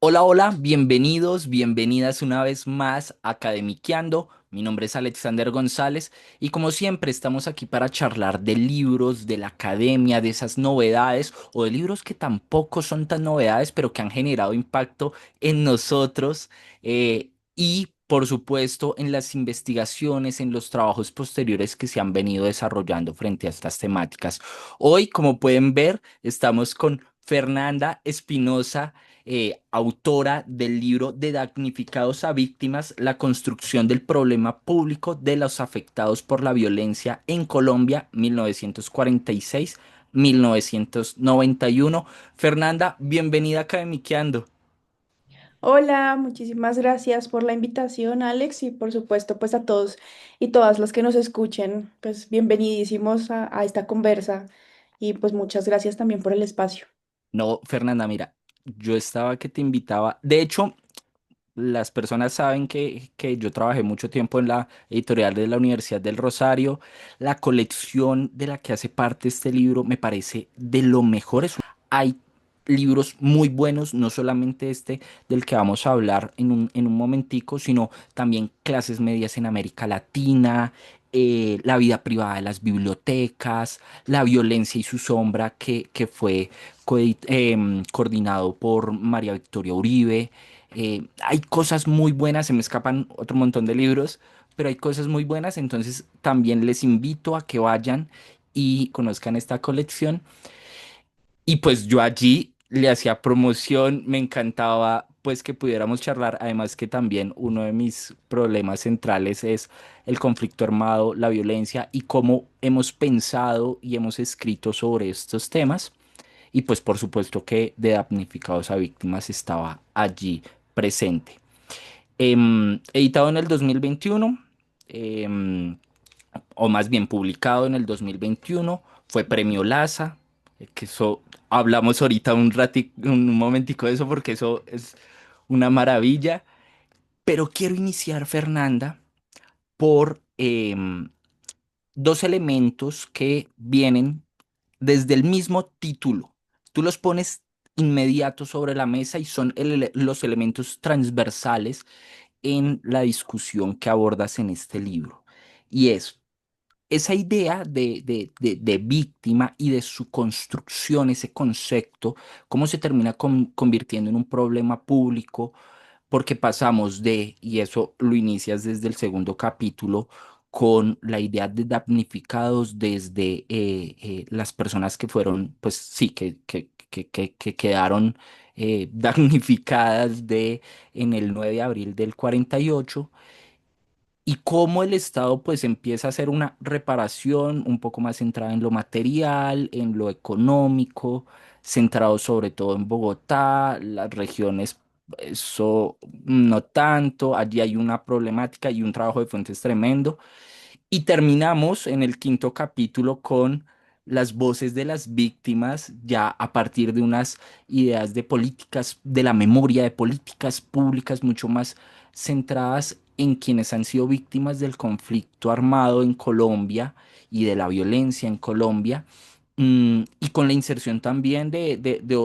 Hola, hola, bienvenidos, bienvenidas una vez más a Academiqueando. Mi nombre es Alexander González y como siempre estamos aquí para charlar de libros, de la academia, de esas novedades o de libros que tampoco son tan novedades pero que han generado impacto en nosotros y por supuesto en las investigaciones, en los trabajos posteriores que se han venido desarrollando frente a estas temáticas. Hoy, como pueden ver, estamos con Fernanda Espinosa, autora del libro de Damnificados a Víctimas, la construcción del problema público de los afectados por la violencia en Colombia, 1946-1991. Fernanda, bienvenida a Academiqueando. Hola, muchísimas gracias por la invitación, Alex, y por supuesto, pues a todos y todas los que nos escuchen, pues bienvenidísimos a esta conversa y pues muchas gracias también por el espacio. No, Fernanda, mira, yo estaba que te invitaba. De hecho, las personas saben que yo trabajé mucho tiempo en la editorial de la Universidad del Rosario. La colección de la que hace parte este libro me parece de lo mejor. Hay libros muy buenos, no solamente este del que vamos a hablar en un momentico, sino también Clases Medias en América Latina, La vida privada de las bibliotecas, La violencia y su sombra, que fue coordinado por María Victoria Uribe. Hay cosas muy buenas, se me escapan otro montón de libros, pero hay cosas muy buenas, entonces también les invito a que vayan y conozcan esta colección. Y pues yo allí le hacía promoción, me encantaba pues que pudiéramos charlar, además que también uno de mis problemas centrales es el conflicto armado, la violencia y cómo hemos pensado y hemos escrito sobre estos temas. Y pues por supuesto que de damnificados a víctimas estaba allí presente. Editado en el 2021, em, o más bien publicado en el 2021, fue Premio Laza, que eso hablamos ahorita un momentico de eso porque eso es una maravilla. Pero quiero iniciar, Fernanda, por dos elementos que vienen desde el mismo título. Tú los pones inmediato sobre la mesa y son los elementos transversales en la discusión que abordas en este libro. Y es esa idea de víctima y de su construcción, ese concepto, cómo se termina convirtiendo en un problema público, porque pasamos de, y eso lo inicias desde el segundo capítulo, con la idea de damnificados desde las personas que fueron, pues sí, que quedaron damnificadas en el 9 de abril del 48 y cómo el Estado pues empieza a hacer una reparación un poco más centrada en lo material, en lo económico, centrado sobre todo en Bogotá, las regiones, eso no tanto, allí hay una problemática y un trabajo de fuentes tremendo. Y terminamos en el quinto capítulo con las voces de las víctimas, ya a partir de unas ideas de políticas, de la memoria, de políticas públicas mucho más centradas en quienes han sido víctimas del conflicto armado en Colombia y de la violencia en Colombia. Y con la inserción también de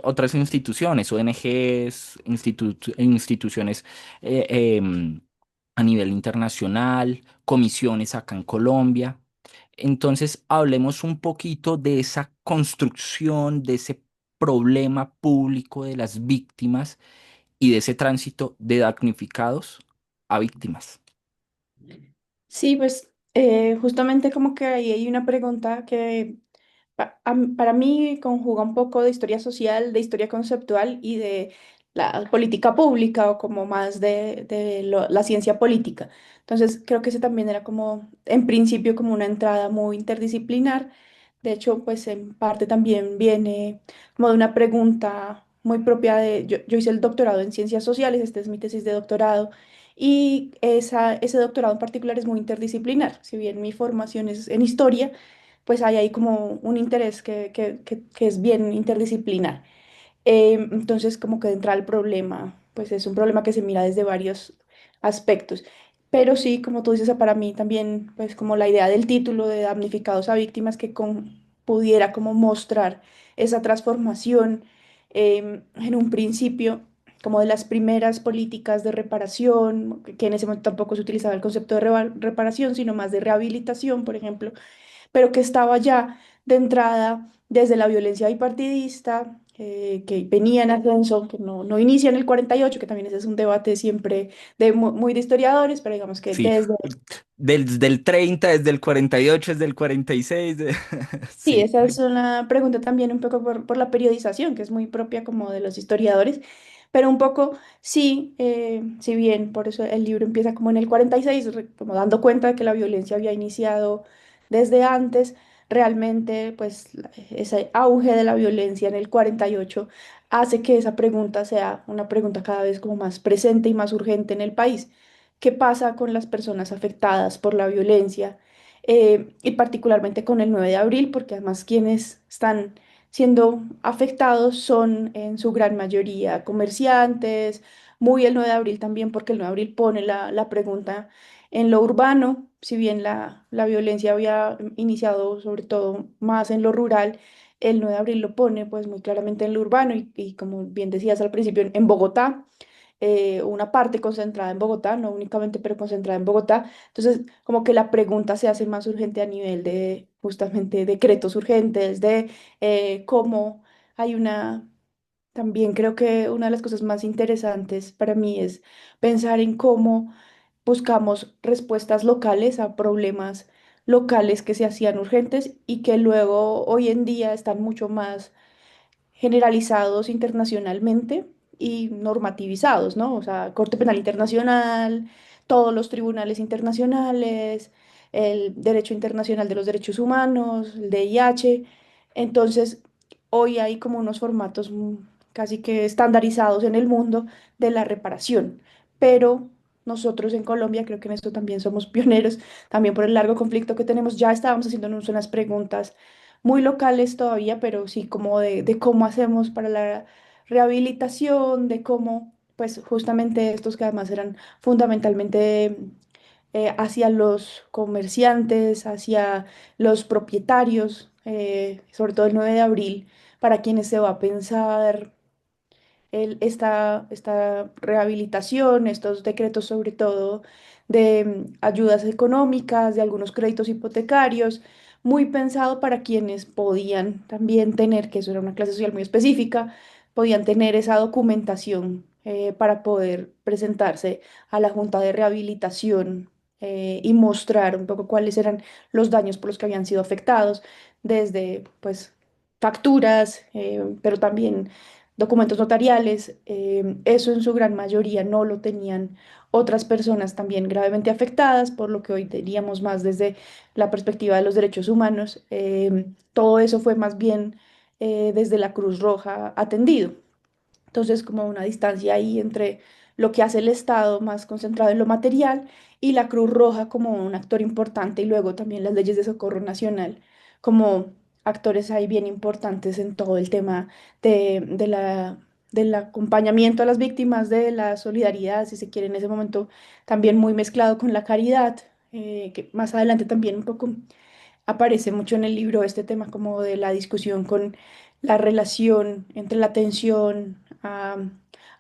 otras instituciones, ONGs, instituciones eh, em, a nivel internacional, comisiones acá en Colombia. Entonces, hablemos un poquito de esa construcción, de ese problema público de las víctimas y de ese tránsito de damnificados a víctimas. Sí, pues justamente como que ahí hay una pregunta que para mí conjuga un poco de historia social, de historia conceptual y de la política pública o como más de la ciencia política. Entonces creo que ese también era como, en principio, como una entrada muy interdisciplinar. De hecho, pues en parte también viene como de una pregunta muy propia yo hice el doctorado en ciencias sociales, esta es mi tesis de doctorado. Y ese doctorado en particular es muy interdisciplinar. Si bien mi formación es en historia, pues hay ahí como un interés que es bien interdisciplinar. Entonces, como que de entrada el problema, pues es un problema que se mira desde varios aspectos. Pero sí, como tú dices, para mí también, pues como la idea del título de damnificados a víctimas pudiera como mostrar esa transformación en un principio. como de las primeras políticas de reparación, que en ese momento tampoco se utilizaba el concepto de reparación, sino más de rehabilitación, por ejemplo, pero que estaba ya de entrada desde la violencia bipartidista, que venía en ascenso, que no inicia en el 48, que también ese es un debate siempre de muy de historiadores, pero digamos que Sí, desde... del 30, desde el 48, desde el 46. Sí, Sí, esa es una pregunta también un poco por la periodización, que es muy propia como de los historiadores, pero un poco sí, si bien por eso el libro empieza como en el 46, como dando cuenta de que la violencia había iniciado desde antes, realmente pues ese auge de la violencia en el 48 hace que esa pregunta sea una pregunta cada vez como más presente y más urgente en el país. ¿Qué pasa con las personas afectadas por la violencia? Y particularmente con el 9 de abril, porque además quienes están siendo afectados son en su gran mayoría comerciantes, muy el 9 de abril también, porque el 9 de abril pone la pregunta en lo urbano, si bien la violencia había iniciado sobre todo más en lo rural, el 9 de abril lo pone pues muy claramente en lo urbano y como bien decías al principio, en Bogotá, una parte concentrada en Bogotá, no únicamente, pero concentrada en Bogotá. Entonces, como que la pregunta se hace más urgente a nivel de justamente decretos urgentes, de cómo hay una, también creo que una de las cosas más interesantes para mí es pensar en cómo buscamos respuestas locales a problemas locales que se hacían urgentes y que luego hoy en día están mucho más generalizados internacionalmente y normativizados, ¿no? O sea, Corte Penal Internacional, todos los tribunales internacionales, el Derecho Internacional de los Derechos Humanos, el DIH. Entonces, hoy hay como unos formatos casi que estandarizados en el mundo de la reparación, pero nosotros en Colombia, creo que en esto también somos pioneros, también por el largo conflicto que tenemos, ya estábamos haciéndonos unas preguntas muy locales todavía, pero sí como de cómo hacemos para la rehabilitación, de cómo, pues justamente estos que además eran fundamentalmente hacia los comerciantes, hacia los propietarios, sobre todo el 9 de abril, para quienes se va a pensar esta rehabilitación, estos decretos sobre todo de ayudas económicas, de algunos créditos hipotecarios, muy pensado para quienes podían también tener, que eso era una clase social muy específica, podían tener esa documentación para poder presentarse a la Junta de Rehabilitación y mostrar un poco cuáles eran los daños por los que habían sido afectados, desde pues facturas, pero también documentos notariales. Eso en su gran mayoría no lo tenían otras personas también gravemente afectadas, por lo que hoy diríamos más desde la perspectiva de los derechos humanos. Todo eso fue más bien desde la Cruz Roja atendido. Entonces, como una distancia ahí entre lo que hace el Estado más concentrado en lo material y la Cruz Roja como un actor importante y luego también las leyes de socorro nacional como actores ahí bien importantes en todo el tema del acompañamiento a las víctimas, de la solidaridad, si se quiere, en ese momento también muy mezclado con la caridad, que más adelante también un poco aparece mucho en el libro este tema como de la discusión con la relación entre la atención a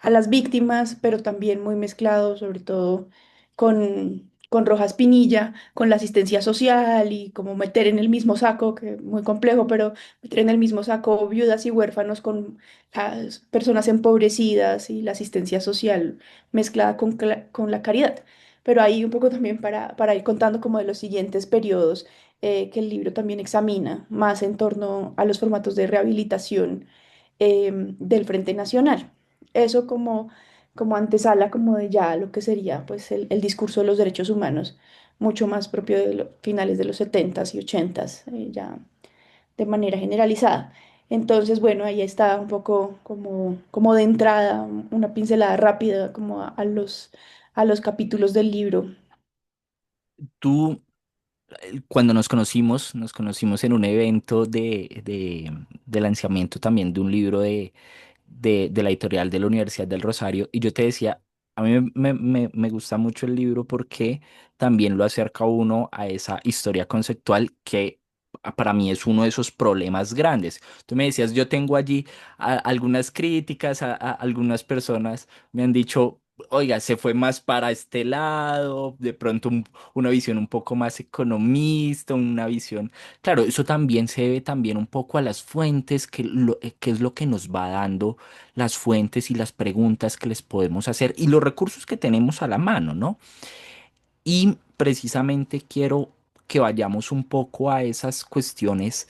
las víctimas, pero también muy mezclado sobre todo con Rojas Pinilla, con la asistencia social y como meter en el mismo saco, que es muy complejo, pero meter en el mismo saco viudas y huérfanos con las personas empobrecidas y la asistencia social mezclada con la caridad. Pero ahí un poco también para ir contando como de los siguientes periodos que el libro también examina más en torno a los formatos de rehabilitación del Frente Nacional. Eso como antesala como de ya lo que sería pues el discurso de los derechos humanos, mucho más propio de los finales de los 70s y 80s, ya de manera generalizada. Entonces, bueno, ahí está un poco como de entrada, una pincelada rápida como a los capítulos del libro. tú, cuando nos conocimos en un evento de lanzamiento también de un libro de la editorial de la Universidad del Rosario, y yo te decía, a mí me gusta mucho el libro porque también lo acerca a uno a esa historia conceptual que para mí es uno de esos problemas grandes. Tú me decías, yo tengo allí algunas críticas, algunas personas me han dicho, oiga, se fue más para este lado, de pronto una visión un poco más economista, una visión, claro, eso también se debe también un poco a las fuentes, que es lo que nos va dando las fuentes y las preguntas que les podemos hacer y los recursos que tenemos a la mano, ¿no? Y precisamente quiero que vayamos un poco a esas cuestiones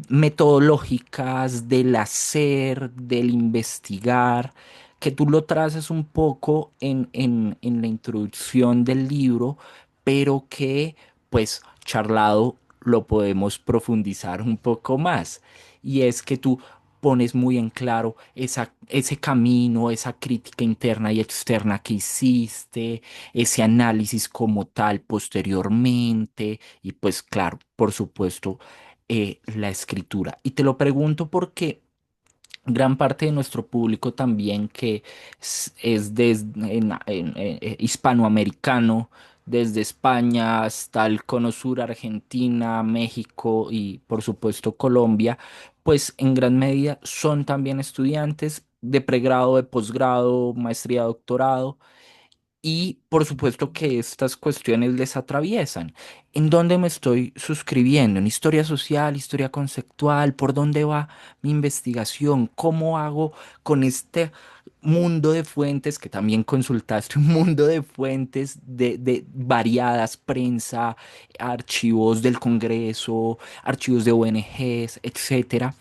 metodológicas del hacer, del investigar, que tú lo traces un poco en la introducción del libro, pero que pues charlado lo podemos profundizar un poco más. Y es que tú pones muy en claro ese camino, esa crítica interna y externa que hiciste, ese análisis como tal posteriormente y pues claro, por supuesto, la escritura. Y te lo pregunto porque gran parte de nuestro público también que hispanoamericano, desde España hasta el Cono Sur, Argentina, México y por supuesto Colombia, pues en gran medida son también estudiantes de pregrado, de posgrado, maestría, doctorado y por supuesto que estas cuestiones les atraviesan. ¿En dónde me estoy suscribiendo? ¿En historia social, historia conceptual? ¿Por dónde va mi investigación? ¿Cómo hago con este mundo de fuentes que también consultaste? Un mundo de fuentes de variadas, prensa, archivos del Congreso, archivos de ONGs, etcétera.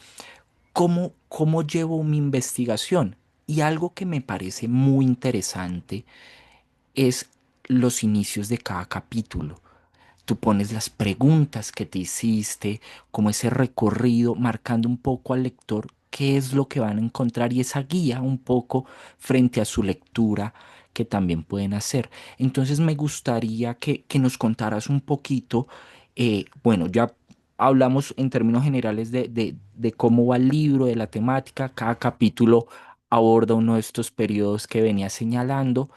¿Cómo llevo mi investigación? Y algo que me parece muy interesante es los inicios de cada capítulo. Tú pones las preguntas que te hiciste, como ese recorrido, marcando un poco al lector qué es lo que van a encontrar y esa guía un poco frente a su lectura que también pueden hacer. Entonces me gustaría que nos contaras un poquito, bueno, ya hablamos en términos generales de cómo va el libro, de la temática, cada capítulo aborda uno de estos periodos que venía señalando,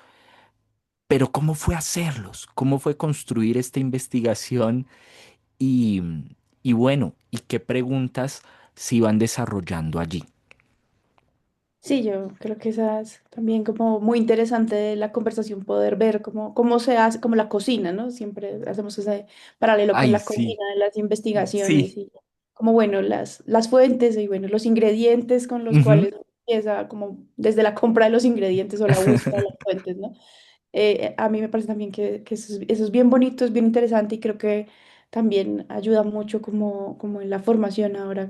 pero ¿cómo fue hacerlos? ¿Cómo fue construir esta investigación? Y, y bueno, ¿y qué preguntas se iban desarrollando allí? Sí, yo creo que esa es también como muy interesante de la conversación, poder ver cómo se hace, como la cocina, ¿no? Siempre hacemos ese paralelo con Ay, la sí, cocina de las investigaciones sí. y como, bueno, las fuentes y, bueno, los ingredientes con los Ujú. cuales empieza como desde la compra de los ingredientes o la búsqueda de las fuentes, ¿no? A mí me parece también que eso es bien bonito, es bien interesante y creo que también ayuda mucho como en la formación ahora,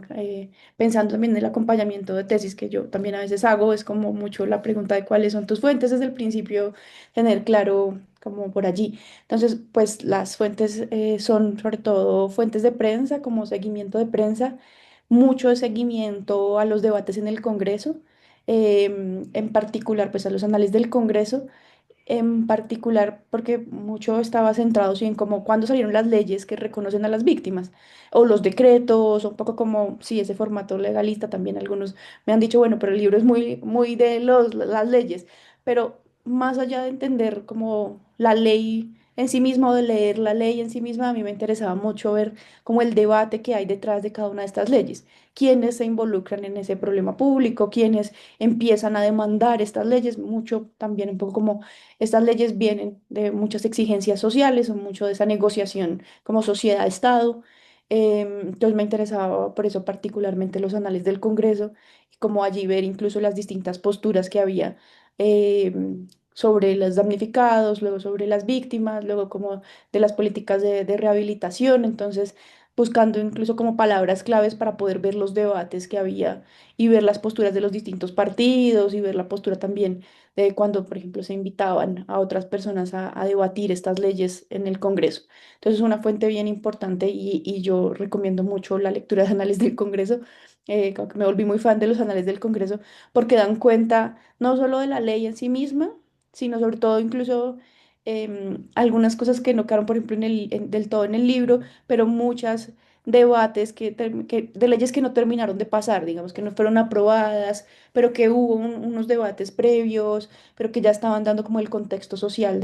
pensando también en el acompañamiento de tesis que yo también a veces hago, es como mucho la pregunta de cuáles son tus fuentes desde el principio, tener claro como por allí. Entonces, pues las fuentes son sobre todo fuentes de prensa, como seguimiento de prensa, mucho de seguimiento a los debates en el Congreso, en particular pues a los anales del Congreso en particular, porque mucho estaba centrado sí, en como cuándo salieron las leyes que reconocen a las víctimas, o los decretos, o un poco como, sí, ese formato legalista también algunos me han dicho, bueno, pero el libro es muy de las leyes, pero más allá de entender como la ley en sí misma o de leer la ley en sí misma, a mí me interesaba mucho ver como el debate que hay detrás de cada una de estas leyes, quiénes se involucran en ese problema público, quiénes empiezan a demandar estas leyes, mucho también un poco como estas leyes vienen de muchas exigencias sociales o mucho de esa negociación como sociedad-estado. Entonces me interesaba por eso particularmente los anales del Congreso y como allí ver incluso las distintas posturas que había sobre los damnificados, luego sobre las víctimas, luego como de las políticas de rehabilitación. Entonces buscando incluso como palabras claves para poder ver los debates que había y ver las posturas de los distintos partidos y ver la postura también de cuando, por ejemplo, se invitaban a otras personas a debatir estas leyes en el Congreso. Entonces, es una fuente bien importante y yo recomiendo mucho la lectura de anales del Congreso. Como que me volví muy fan de los anales del Congreso porque dan cuenta no solo de la ley en sí misma, sino sobre todo incluso algunas cosas que no quedaron, por ejemplo, del todo en el libro, pero muchas debates de leyes que no terminaron de pasar, digamos, que no fueron aprobadas, pero que hubo unos debates previos, pero que ya estaban dando como el contexto social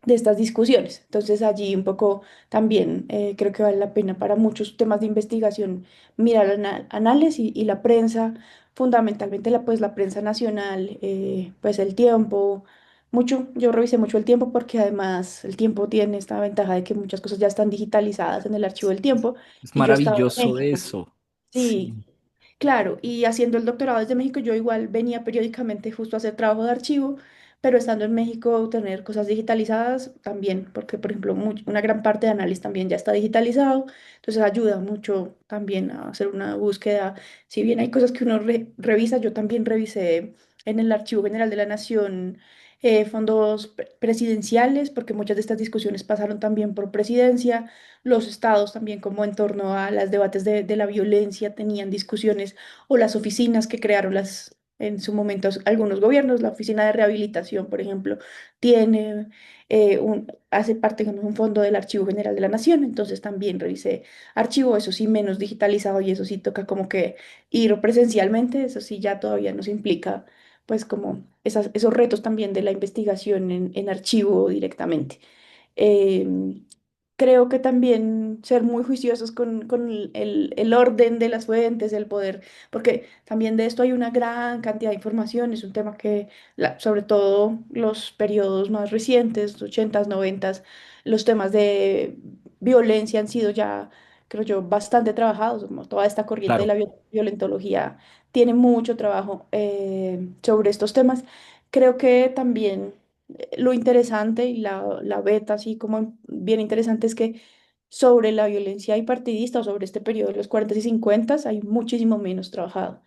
de estas discusiones. Entonces allí un poco también creo que vale la pena para muchos temas de investigación mirar anales y la prensa, fundamentalmente pues la prensa nacional, pues el tiempo. Mucho, yo revisé mucho el tiempo porque además el tiempo tiene esta ventaja de que muchas cosas ya están digitalizadas en el archivo del tiempo Es y yo estaba en maravilloso México. eso. Sí, Sí. claro, y haciendo el doctorado desde México, yo igual venía periódicamente justo a hacer trabajo de archivo, pero estando en México, tener cosas digitalizadas también, porque por ejemplo, una gran parte de análisis también ya está digitalizado, entonces ayuda mucho también a hacer una búsqueda. Si bien hay cosas que uno revisa, yo también revisé en el Archivo General de la Nación fondos presidenciales, porque muchas de estas discusiones pasaron también por presidencia, los estados también como en torno a los debates de la violencia tenían discusiones o las oficinas que crearon en su momento algunos gobiernos, la oficina de rehabilitación, por ejemplo, tiene hace parte de un fondo del Archivo General de la Nación, entonces también revisé archivo, eso sí menos digitalizado y eso sí toca como que ir presencialmente, eso sí ya todavía nos implica pues como esos retos también de la investigación en archivo directamente. Em, Creo que también ser muy juiciosos con el orden de las fuentes, el poder, porque también de esto hay una gran cantidad de información, es un tema que sobre todo los periodos más recientes, 80s, 90s, los temas de violencia han sido ya, creo yo, bastante trabajados, como toda esta corriente de Claro, la violentología tiene mucho trabajo sobre estos temas. Creo que también lo interesante y la beta, así como bien interesante, es que sobre la violencia bipartidista o sobre este periodo de los 40 y 50 hay muchísimo menos trabajado,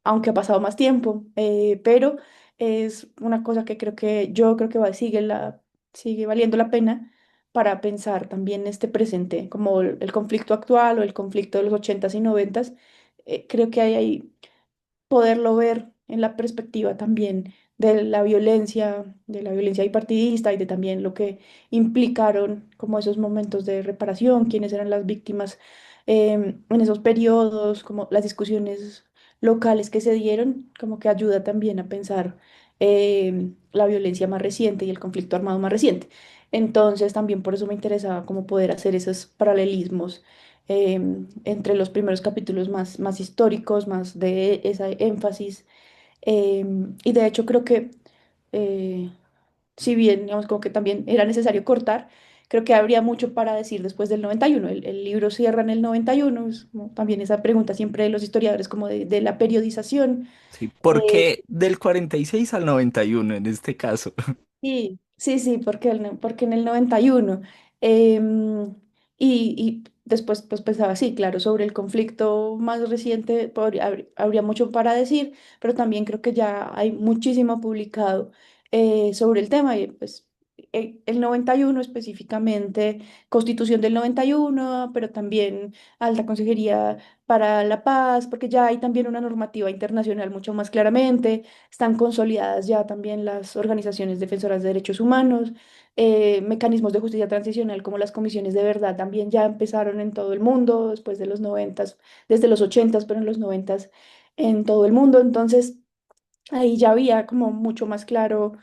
aunque ha pasado más tiempo, pero es una cosa que yo creo que sigue valiendo la pena para pensar también este presente, como el conflicto actual o el conflicto de los 80s y 90s. Creo que hay ahí poderlo ver en la perspectiva también de la violencia bipartidista y de también lo que implicaron como esos momentos de reparación, quiénes eran las víctimas en esos periodos, como las discusiones locales que se dieron, como que ayuda también a pensar la violencia más reciente y el conflicto armado más reciente. Entonces también por eso me interesaba como poder hacer esos paralelismos entre los primeros capítulos más históricos, más de esa énfasis. Y de hecho creo que, eh, si bien digamos como que también era necesario cortar, creo que habría mucho para decir después del 91. El libro cierra en el 91, es como también esa pregunta siempre de los historiadores como de la periodización. sí. ¿Por eh, qué del 46 al 91 en este caso? Sí, sí, sí, porque en el 91. em, y después pues pensaba, sí, claro, sobre el conflicto más reciente habría mucho para decir, pero también creo que ya hay muchísimo publicado sobre el tema. Y pues el 91 específicamente, Constitución del 91, pero también Alta Consejería para la Paz, porque ya hay también una normativa internacional mucho más claramente. Están consolidadas ya también las organizaciones defensoras de derechos humanos, mecanismos de justicia transicional como las comisiones de verdad también ya empezaron en todo el mundo después de los 90, desde los 80, pero en los 90 en todo el mundo. Entonces ahí ya había como mucho más claro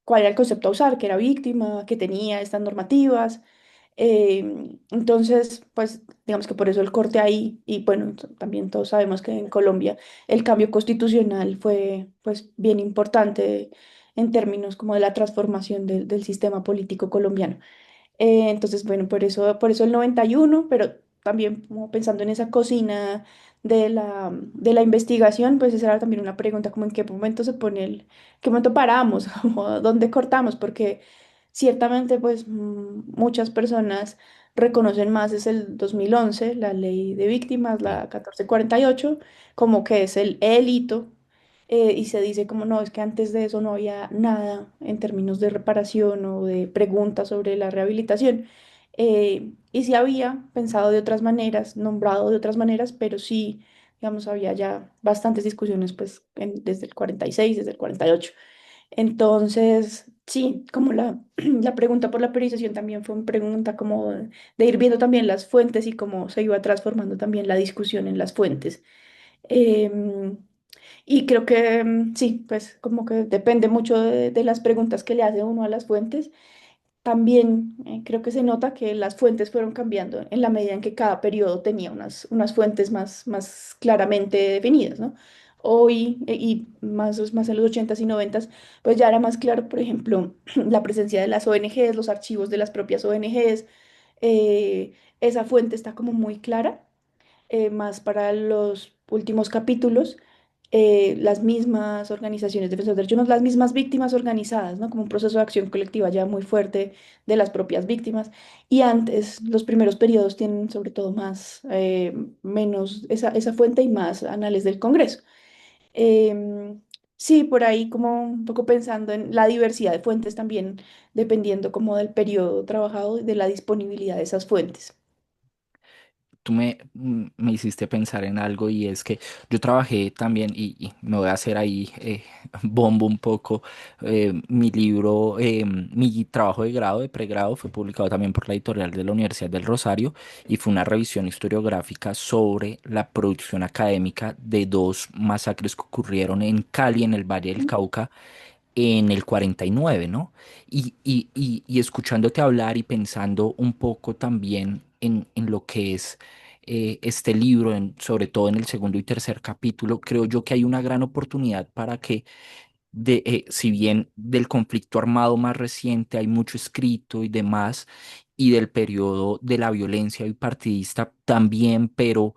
cuál era el concepto a usar, que era víctima, que tenía estas normativas. Entonces, pues digamos que por eso el corte ahí, y bueno, también todos sabemos que en Colombia el cambio constitucional fue pues bien importante en términos como de la transformación del sistema político colombiano. Entonces, bueno, por eso el 91, pero también como pensando en esa cocina de la investigación, pues esa era también una pregunta, como en qué momento qué momento paramos, como dónde cortamos, porque ciertamente pues muchas personas reconocen más es el 2011, la ley de víctimas, Sí. la 1448, como que es el hito, y se dice como no, es que antes de eso no había nada en términos de reparación o de preguntas sobre la rehabilitación. Y sí había pensado de otras maneras, nombrado de otras maneras, pero sí, digamos, había ya bastantes discusiones pues desde el 46, desde el 48. Entonces, sí, como la pregunta por la periodización también fue una pregunta como de ir viendo también las fuentes y cómo se iba transformando también la discusión en las fuentes. Em, Y creo que sí, pues como que depende mucho de las preguntas que le hace uno a las fuentes. También creo que se nota que las fuentes fueron cambiando en la medida en que cada periodo tenía unas fuentes más claramente definidas, ¿no? Hoy, y más en los 80s y 90s, pues ya era más claro, por ejemplo, la presencia de las ONGs, los archivos de las propias ONGs. Esa fuente está como muy clara, más para los últimos capítulos, las mismas organizaciones defensoras de derechos humanos, las mismas víctimas organizadas, ¿no? Como un proceso de acción colectiva ya muy fuerte de las propias víctimas. Y antes, los primeros periodos tienen sobre todo menos esa fuente y más anales del Congreso. Sí, por ahí como un poco pensando en la diversidad de fuentes también, dependiendo como del periodo trabajado y de la disponibilidad de esas fuentes. Me hiciste pensar en algo y es que yo trabajé también y me voy a hacer ahí bombo un poco. Mi libro, mi trabajo de grado, de pregrado, fue publicado también por la editorial de la Universidad del Rosario y fue una revisión historiográfica sobre la producción académica de dos masacres que ocurrieron en Cali, en el Valle del Cauca, en el 49, ¿no? Y escuchándote hablar y pensando un poco también en lo que es este libro, sobre todo en el segundo y tercer capítulo, creo yo que hay una gran oportunidad para que, si bien del conflicto armado más reciente hay mucho escrito y demás, y del periodo de la violencia bipartidista también, pero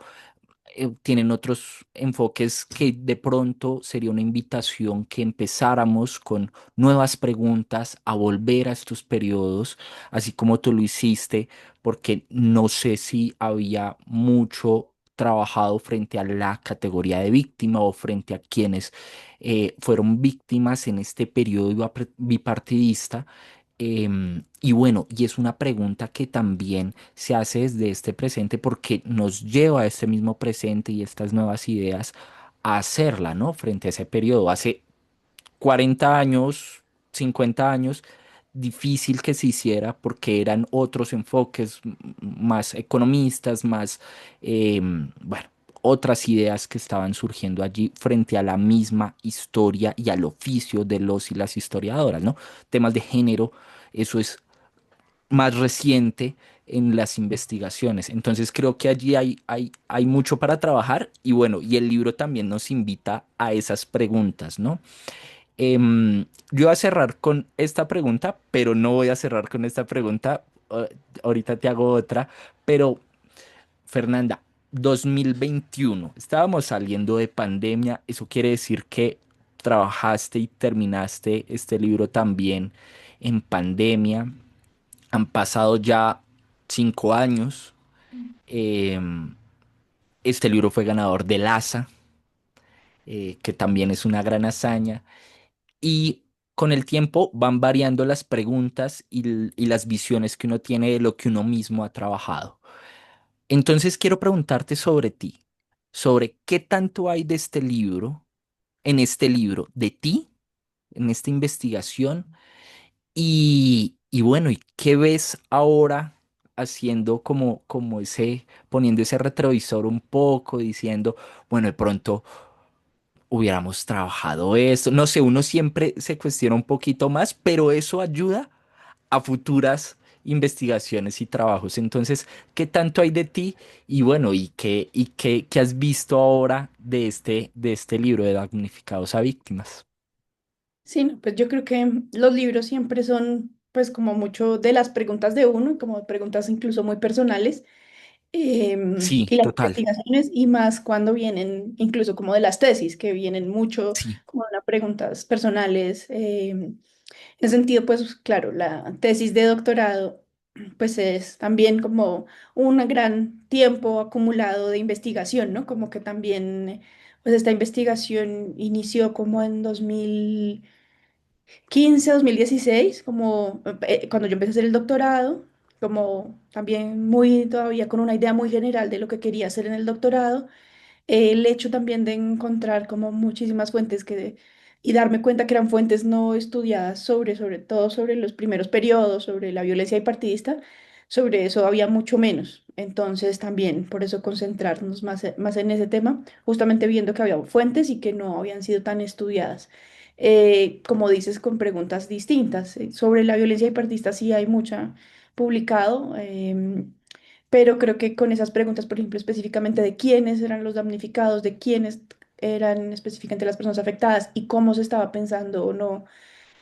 tienen otros enfoques que de pronto sería una invitación que empezáramos con nuevas preguntas a volver a estos periodos, así como tú lo hiciste, porque no sé si había mucho trabajado frente a la categoría de víctima o frente a quienes fueron víctimas en este periodo bipartidista. Y bueno, y es una pregunta que también se hace desde este presente porque nos lleva a este mismo presente y estas nuevas ideas a hacerla, ¿no? Frente a ese periodo. Hace 40 años, 50 años, difícil que se hiciera porque eran otros enfoques más economistas, más, bueno, otras ideas que estaban surgiendo allí frente a la misma historia y al oficio de los y las historiadoras, ¿no? Temas de género, eso es más reciente en las investigaciones. Entonces creo que allí hay mucho para trabajar y bueno, y el libro también nos invita a esas preguntas, ¿no? Yo voy a cerrar con esta pregunta, pero no voy a cerrar con esta pregunta. Ahorita te hago otra, pero Fernanda, 2021, estábamos saliendo de pandemia, eso quiere decir que trabajaste y terminaste este libro también en pandemia. Han pasado ya 5 años. Em, este libro fue ganador del ASA, que también es una gran hazaña. Y con el tiempo van variando las preguntas y las visiones que uno tiene de lo que uno mismo ha trabajado. Entonces quiero preguntarte sobre ti, sobre qué tanto hay de en este libro, de ti, en esta investigación. Y bueno, ¿y qué ves ahora haciendo como poniendo ese retrovisor un poco, diciendo, bueno, de pronto hubiéramos trabajado esto? No sé, uno siempre se cuestiona un poquito más, pero eso ayuda a futuras investigaciones y trabajos. Entonces, ¿qué tanto hay de ti? Y bueno, ¿qué has visto ahora de este libro de Damnificados a Víctimas? Sí, no, pues yo creo que los libros siempre son, pues, como mucho de las preguntas de uno, como preguntas incluso muy personales, Sí, y las total. investigaciones, y más cuando vienen, incluso como de las tesis, que vienen mucho Sí. como de preguntas personales. En ese sentido, pues, claro, la tesis de doctorado, pues, es también como un gran tiempo acumulado de investigación, ¿no? Como que también, pues, esta investigación inició como en 2015, 2016, como cuando yo empecé a hacer el doctorado, como también muy todavía con una idea muy general de lo que quería hacer en el doctorado. El hecho también de encontrar como muchísimas fuentes y darme cuenta que eran fuentes no estudiadas sobre todo sobre los primeros periodos, sobre la violencia bipartidista, sobre eso había mucho menos. Entonces también por eso concentrarnos más en ese tema, justamente viendo que había fuentes y que no habían sido tan estudiadas. Como dices, con preguntas distintas. Sobre la violencia hipertista sí hay mucha publicado, pero creo que con esas preguntas, por ejemplo, específicamente de quiénes eran los damnificados, de quiénes eran específicamente las personas afectadas y cómo se estaba pensando o no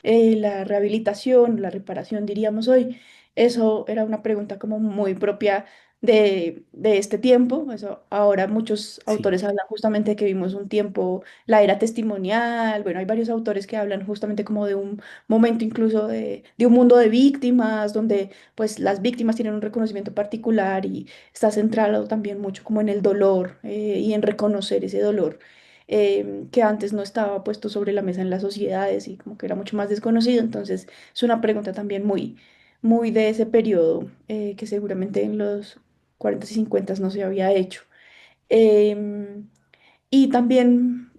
la rehabilitación, la reparación, diríamos hoy. Eso era una pregunta como muy propia de este tiempo. Eso, ahora muchos Sí, autores hablan justamente de que vimos un tiempo, la era testimonial. Bueno, hay varios autores que hablan justamente como de un momento incluso de un mundo de víctimas, donde pues las víctimas tienen un reconocimiento particular y está centrado también mucho como en el dolor y en reconocer ese dolor que antes no estaba puesto sobre la mesa en las sociedades y como que era mucho más desconocido. Entonces, es una pregunta también muy de ese periodo que seguramente en los 40 y 50 no se había hecho. Em, y también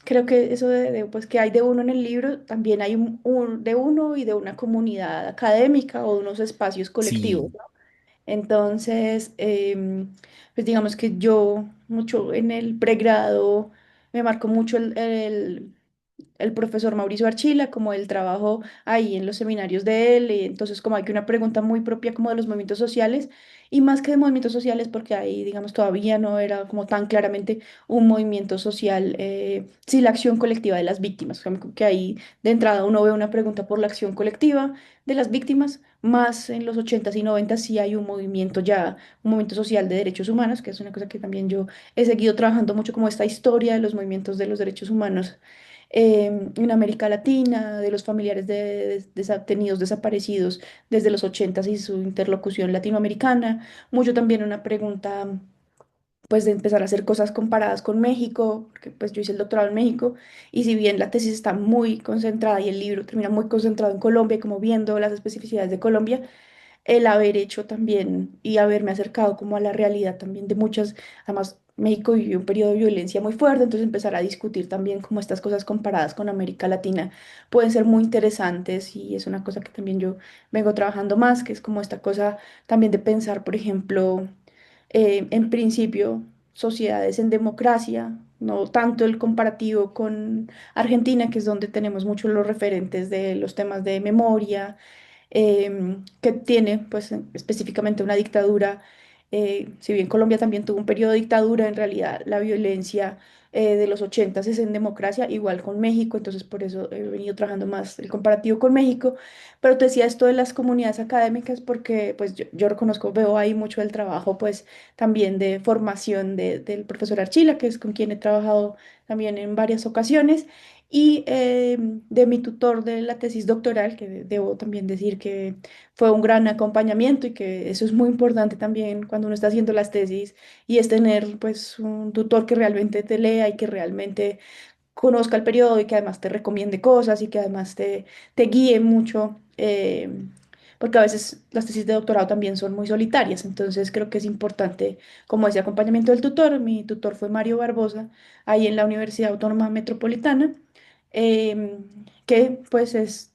creo que eso pues, que hay de uno en el libro, también hay de uno y de una comunidad académica o de unos espacios colectivos. sí, Entonces, pues digamos que yo mucho en el pregrado me marcó mucho el profesor Mauricio Archila, como el trabajo ahí en los seminarios de él, y entonces como hay que una pregunta muy propia como de los movimientos sociales, y más que de movimientos sociales, porque ahí, digamos, todavía no era como tan claramente un movimiento social, sí la acción colectiva de las víctimas, como que ahí de entrada uno ve una pregunta por la acción colectiva de las víctimas, más en los 80s y 90s sí hay un movimiento ya, un movimiento social de derechos humanos, que es una cosa que también yo he seguido trabajando mucho como esta historia de los movimientos de los derechos humanos en América Latina, de los familiares tenidos desaparecidos desde los 80s y su interlocución latinoamericana. Mucho también una pregunta, pues, de empezar a hacer cosas comparadas con México, porque pues yo hice el doctorado en México, y si bien la tesis está muy concentrada y el libro termina muy concentrado en Colombia, como viendo las especificidades de Colombia, el haber hecho también y haberme acercado como a la realidad también de muchas, además México vivió un periodo de violencia muy fuerte, entonces empezar a discutir también cómo estas cosas comparadas con América Latina pueden ser muy interesantes y es una cosa que también yo vengo trabajando más, que es como esta cosa también de pensar, por ejemplo, en principio, sociedades en democracia. No tanto el comparativo con Argentina, que es donde tenemos muchos los referentes de los temas de memoria, que tiene pues específicamente una dictadura. Si bien Colombia también tuvo un periodo de dictadura, en realidad la violencia de los 80 es en democracia, igual con México, entonces por eso he venido trabajando más el comparativo con México. Pero te decía esto de las comunidades académicas porque pues yo reconozco, veo ahí mucho el trabajo pues también de formación del profesor Archila, que es con quien he trabajado también en varias ocasiones y de mi tutor de la tesis doctoral, que debo también decir que fue un gran acompañamiento y que eso es muy importante también cuando uno está haciendo las tesis y es tener pues un tutor que realmente te lea y que realmente conozca el periodo y que además te recomiende cosas y que además te guíe mucho. Porque a veces las tesis de doctorado también son muy solitarias, entonces creo que es importante como ese acompañamiento del tutor. Mi tutor fue Mario Barbosa, ahí en la Universidad Autónoma Metropolitana, que pues es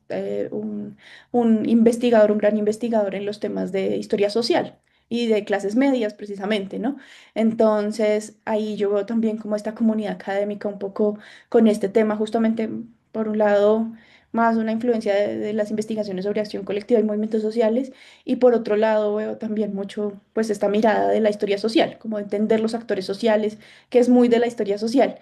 un investigador, un gran investigador en los temas de historia social y de clases medias precisamente, ¿no? Entonces ahí yo veo también como esta comunidad académica un poco con este tema, justamente por un lado más una influencia de las investigaciones sobre acción colectiva y movimientos sociales, y por otro lado veo también mucho pues esta mirada de la historia social, como de entender los actores sociales, que es muy de la historia social.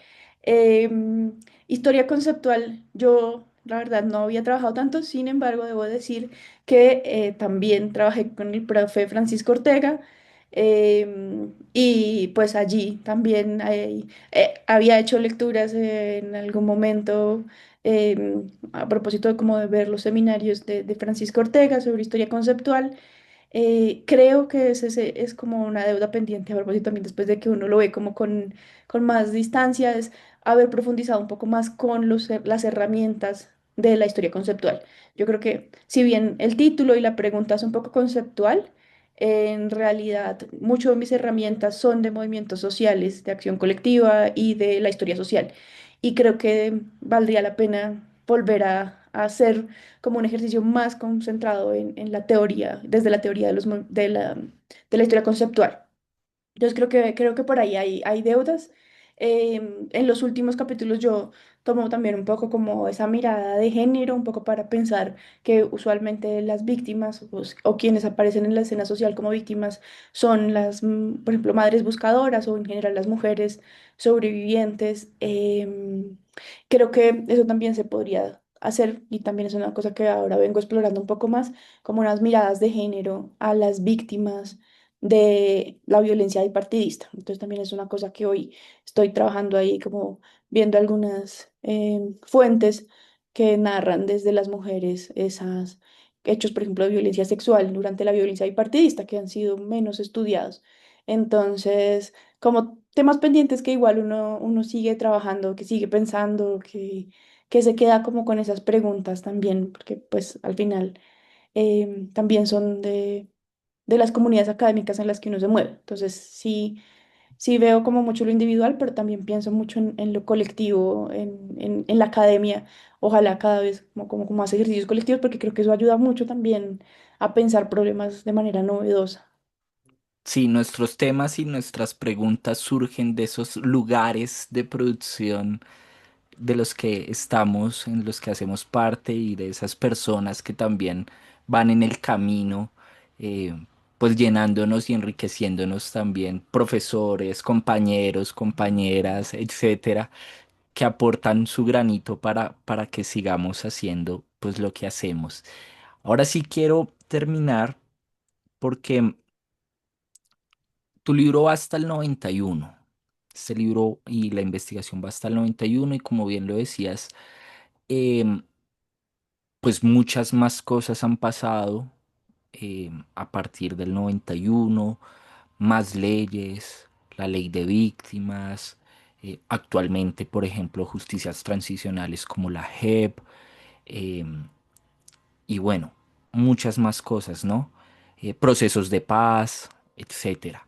Historia conceptual, yo la verdad no había trabajado tanto, sin embargo debo decir que también trabajé con el profe Francisco Ortega. Y pues allí también había hecho lecturas en algún momento a propósito de como de ver los seminarios de Francisco Ortega sobre historia conceptual. Creo que es como una deuda pendiente a propósito también después de que uno lo ve como con más distancia, es haber profundizado un poco más con las herramientas de la historia conceptual. Yo creo que si bien el título y la pregunta es un poco conceptual, en realidad muchas de mis herramientas son de movimientos sociales, de acción colectiva y de la historia social. Y creo que valdría la pena volver a hacer como un ejercicio más concentrado en la teoría, desde la teoría de la historia conceptual. Entonces creo que por ahí hay deudas. En los últimos capítulos yo tomo también un poco como esa mirada de género, un poco para pensar que usualmente las víctimas o quienes aparecen en la escena social como víctimas son las, por ejemplo, madres buscadoras o en general las mujeres sobrevivientes. Creo que eso también se podría hacer y también es una cosa que ahora vengo explorando un poco más, como unas miradas de género a las víctimas de la violencia bipartidista. Entonces también es una cosa que hoy estoy trabajando ahí, como viendo algunas fuentes que narran desde las mujeres esos hechos, por ejemplo, de violencia sexual durante la violencia bipartidista, que han sido menos estudiados. Entonces, como temas pendientes que igual uno sigue trabajando, que sigue pensando, que se queda como con esas preguntas también, porque pues al final también son de las comunidades académicas en las que uno se mueve. Entonces, sí, sí veo como mucho lo individual, pero también pienso mucho en lo colectivo, en la academia. Ojalá cada vez como más ejercicios colectivos, porque creo que eso ayuda mucho también a pensar problemas de manera novedosa. Sí, nuestros temas y nuestras preguntas surgen de esos lugares de producción de los que estamos, en los que hacemos parte y de esas personas que también van en el camino, eh, pues llenándonos y enriqueciéndonos también, profesores, compañeros, compañeras, etcétera, que aportan su granito para que sigamos haciendo pues lo que hacemos. Ahora sí quiero terminar porque tu libro va hasta el 91. Este libro y la investigación va hasta el 91 y como bien lo decías, em, pues muchas más cosas han pasado a partir del 91, más leyes, la ley de víctimas, actualmente, por ejemplo, justicias transicionales como la JEP, em, y bueno, muchas más cosas, ¿no? Procesos de paz, etcétera.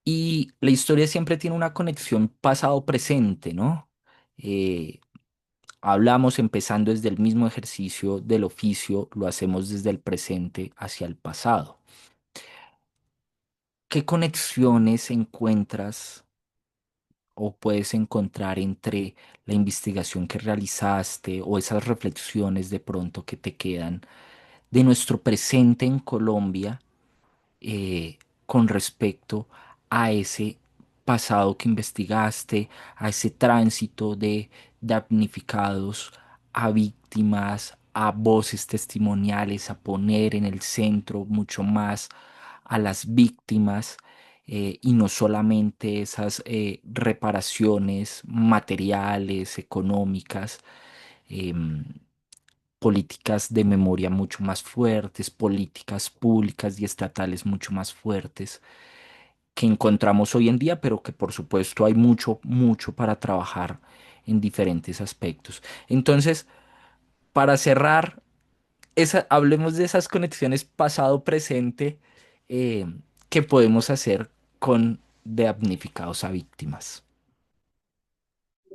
Y la historia siempre tiene una conexión pasado-presente, ¿no? Eh, Hablamos empezando desde el mismo ejercicio del oficio, lo hacemos desde el presente hacia el pasado. ¿Qué conexiones encuentras o puedes encontrar entre la investigación que realizaste o esas reflexiones de pronto que te quedan de nuestro presente en Colombia con respecto a ese pasado que investigaste, a ese tránsito de damnificados a víctimas, a voces testimoniales, a poner en el centro mucho más a las víctimas y no solamente esas reparaciones materiales, económicas, em, políticas de memoria mucho más fuertes, políticas públicas y estatales mucho más fuertes que encontramos hoy en día, pero que por supuesto hay mucho, mucho para trabajar en diferentes aspectos. Entonces, para cerrar, hablemos de esas conexiones pasado-presente eh, que podemos hacer con damnificados a víctimas.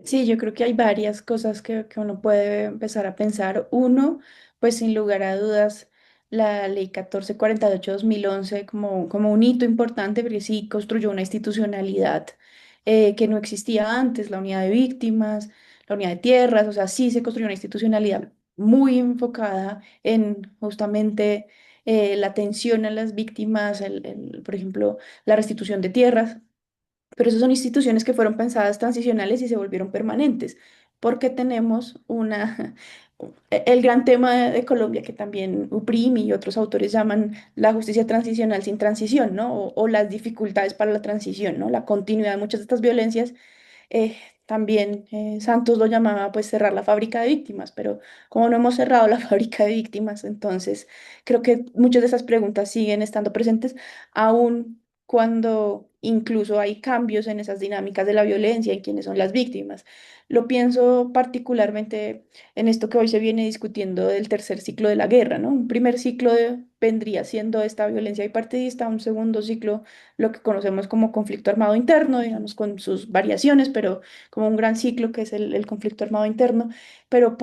Sí, yo creo que hay varias cosas que uno puede empezar a pensar. Uno, pues sin lugar a dudas, la ley 1448-2011 como un hito importante, porque sí construyó una institucionalidad que no existía antes, la unidad de víctimas, la unidad de tierras, o sea, sí se construyó una institucionalidad muy enfocada en justamente la atención a las víctimas, por ejemplo, la restitución de tierras, pero esas son instituciones que fueron pensadas transicionales y se volvieron permanentes, porque tenemos el gran tema de Colombia que también Uprimi y otros autores llaman la justicia transicional sin transición, ¿no? O las dificultades para la transición, ¿no? La continuidad de muchas de estas violencias también Santos lo llamaba pues cerrar la fábrica de víctimas, pero como no hemos cerrado la fábrica de víctimas, entonces creo que muchas de esas preguntas siguen estando presentes, aun cuando incluso hay cambios en esas dinámicas de la violencia, en quiénes son las víctimas. Lo pienso particularmente en esto que hoy se viene discutiendo del tercer ciclo de la guerra, ¿no? Un primer ciclo vendría siendo esta violencia bipartidista, un segundo ciclo lo que conocemos como conflicto armado interno, digamos, con sus variaciones, pero como un gran ciclo que es el conflicto armado interno, pero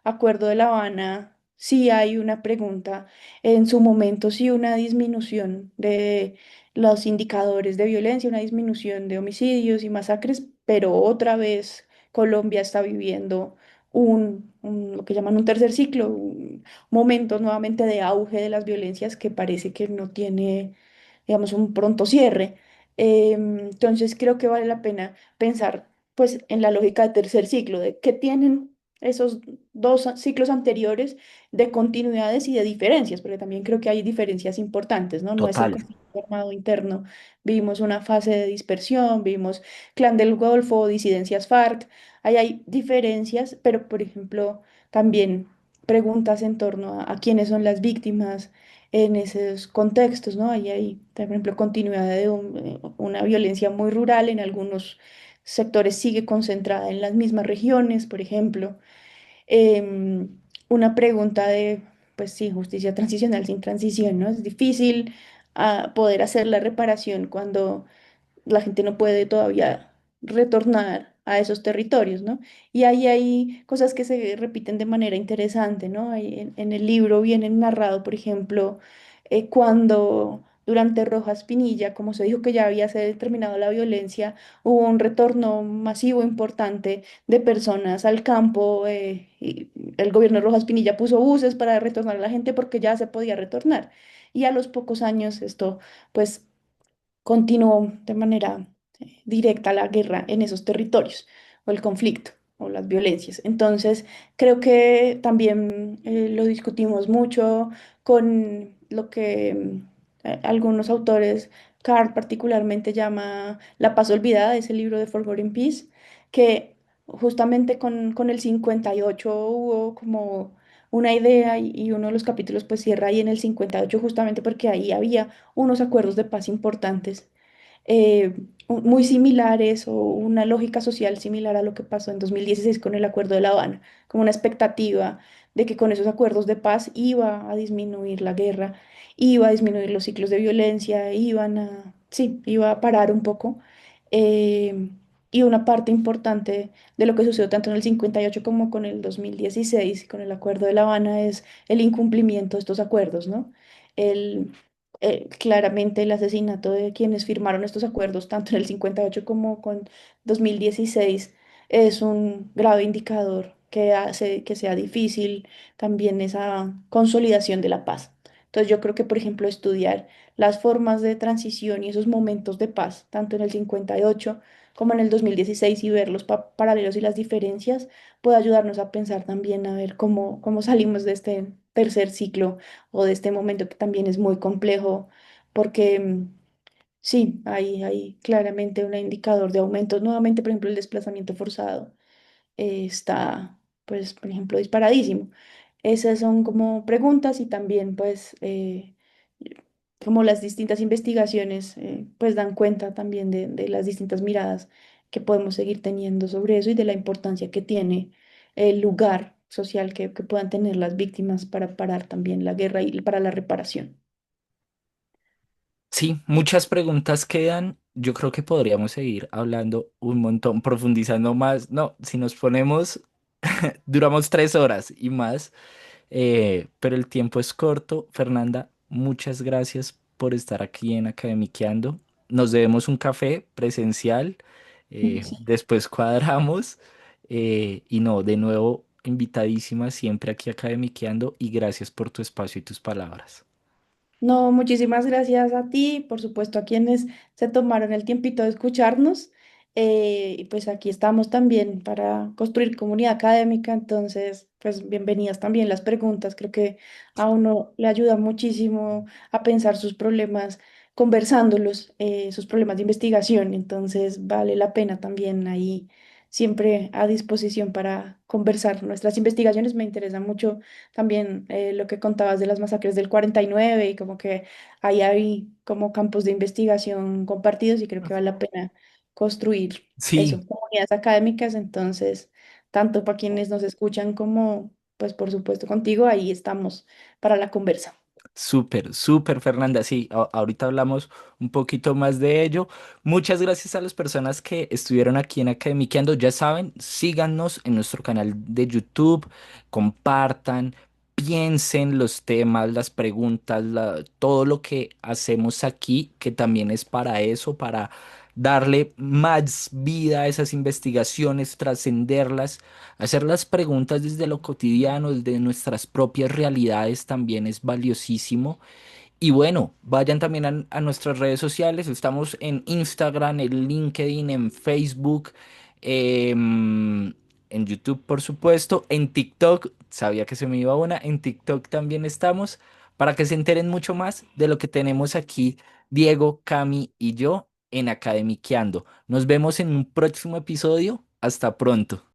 Acuerdo de La Habana sí hay una pregunta, en su momento sí una disminución de los indicadores de violencia, una disminución de homicidios y masacres, pero otra vez Colombia está viviendo lo que llaman un tercer ciclo, un momento nuevamente de auge de las violencias que parece que no tiene, digamos, un pronto cierre. Entonces creo que vale la pena pensar pues en la lógica de tercer ciclo, de qué tienen esos dos ciclos anteriores de continuidades y de diferencias, porque también creo que hay diferencias importantes, ¿no? Nuestro Total. conflicto armado interno, vivimos una fase de dispersión, vivimos Clan del Golfo, disidencias FARC, ahí hay diferencias, pero por ejemplo, también preguntas en torno a quiénes son las víctimas en esos contextos, ¿no? Ahí hay, por ejemplo, continuidad de una violencia muy rural en algunos sectores sigue concentrada en las mismas regiones, por ejemplo. Em, una pregunta de, pues sí, justicia transicional sin transición, ¿no? Es difícil poder hacer la reparación cuando la gente no puede todavía retornar a esos territorios, ¿no? Y ahí hay cosas que se repiten de manera interesante, ¿no? Ahí en el libro viene narrado, por ejemplo, cuando durante Rojas Pinilla, como se dijo que ya había se determinado la violencia, hubo un retorno masivo importante de personas al campo, y el gobierno de Rojas Pinilla puso buses para retornar a la gente porque ya se podía retornar. Y a los pocos años esto, pues continuó de manera directa la guerra en esos territorios, o el conflicto, o las violencias. Entonces, creo que también lo discutimos mucho con lo que algunos autores, Carl particularmente llama La paz olvidada, ese libro de Forgotten Peace, que justamente con el 58 hubo como una idea y uno de los capítulos pues cierra ahí en el 58 justamente porque ahí había unos acuerdos de paz importantes, muy similares o una lógica social similar a lo que pasó en 2016 con el Acuerdo de La Habana, como una expectativa de que con esos acuerdos de paz iba a disminuir la guerra, iba a disminuir los ciclos de violencia, sí, iba a parar un poco. eh, y una parte importante de lo que sucedió tanto en el 58 como con el 2016, con el Acuerdo de La Habana, es el incumplimiento de estos acuerdos, ¿no? El, claramente el asesinato de quienes firmaron estos acuerdos, tanto en el 58 como con 2016, es un grave indicador que hace que sea difícil también esa consolidación de la paz. Entonces yo creo que, por ejemplo, estudiar las formas de transición y esos momentos de paz, tanto en el 58 como en el 2016, y ver los paralelos y las diferencias, puede ayudarnos a pensar también a ver cómo salimos de este tercer ciclo o de este momento que también es muy complejo, porque sí, hay claramente un indicador de aumento. Nuevamente, por ejemplo, el desplazamiento forzado está, pues, por ejemplo, disparadísimo. Esas son como preguntas y también, pues, como las distintas investigaciones, pues, dan cuenta también de las distintas miradas que podemos seguir teniendo sobre eso y de la importancia que tiene el lugar social que puedan tener las víctimas para parar también la guerra y para la reparación. Sí, muchas preguntas quedan. Yo creo que podríamos seguir hablando un montón, profundizando más. No, si nos ponemos, duramos 3 horas y más, pero el tiempo es corto. Fernanda, muchas gracias por estar aquí en Academiqueando. Nos debemos un café presencial, Sí. después cuadramos, y no, de nuevo, invitadísima siempre aquí a Academiqueando y gracias por tu espacio y tus palabras. No, muchísimas gracias a ti, por supuesto a quienes se tomaron el tiempito de escucharnos. Y pues aquí estamos también para construir comunidad académica, entonces pues bienvenidas también las preguntas. Creo que a uno le ayuda muchísimo a pensar sus problemas, conversándolos, sus problemas de investigación, entonces vale la pena también ahí siempre a disposición para conversar nuestras investigaciones. Me interesa mucho también lo que contabas de las masacres del 49 y como que ahí hay como campos de investigación compartidos y creo que vale la pena construir Sí. eso, comunidades académicas. Entonces, tanto para quienes nos escuchan como, pues por supuesto contigo, ahí estamos para la conversa. Súper, súper, Fernanda. Sí, ahorita hablamos un poquito más de ello. Muchas gracias a las personas que estuvieron aquí en Academiqueando. Ya saben, síganos en nuestro canal de YouTube, compartan, piensen los temas, las preguntas, todo lo que hacemos aquí, que también es para eso, para darle más vida a esas investigaciones, trascenderlas. Hacer las preguntas desde lo cotidiano, desde nuestras propias realidades también es valiosísimo. Y bueno, vayan también a nuestras redes sociales. Estamos en Instagram, en LinkedIn, en Facebook, en YouTube, por supuesto, en TikTok. Sabía que se me iba una. En TikTok también estamos para que se enteren mucho más de lo que tenemos aquí, Diego, Cami y yo en Academiqueando. Nos vemos en un próximo episodio. Hasta pronto.